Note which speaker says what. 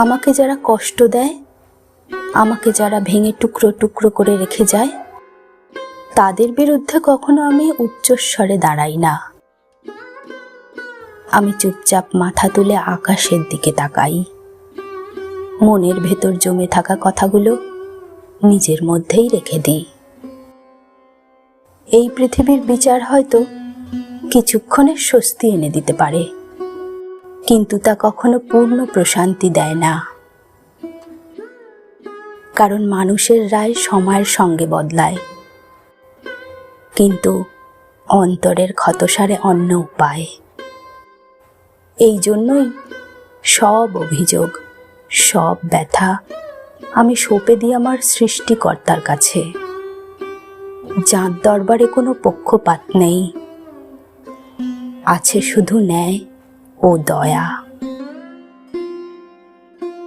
Speaker 1: আমাকে যারা কষ্ট দেয়, আমাকে যারা ভেঙে টুকরো টুকরো করে রেখে যায়, তাদের বিরুদ্ধে কখনো আমি উচ্চস্বরে দাঁড়াই না। আমি চুপচাপ মাথা তুলে আকাশের দিকে তাকাই। মনের ভেতর জমে থাকা কথাগুলো নিজের মধ্যেই রেখে দিই। এই পৃথিবীর বিচার হয়তো কিছুক্ষণের স্বস্তি এনে দিতে পারে, কিন্তু তা কখনো পূর্ণ প্রশান্তি দেয় না। কারণ মানুষের রায় সময়ের সঙ্গে বদলায়, কিন্তু অন্তরের ক্ষতসারে অন্য উপায়। এই জন্যই সব অভিযোগ, সব ব্যথা আমি সঁপে দিই আমার সৃষ্টিকর্তার কাছে, যার দরবারে কোনো পক্ষপাত নেই, আছে শুধু ন্যায় ও দয়া।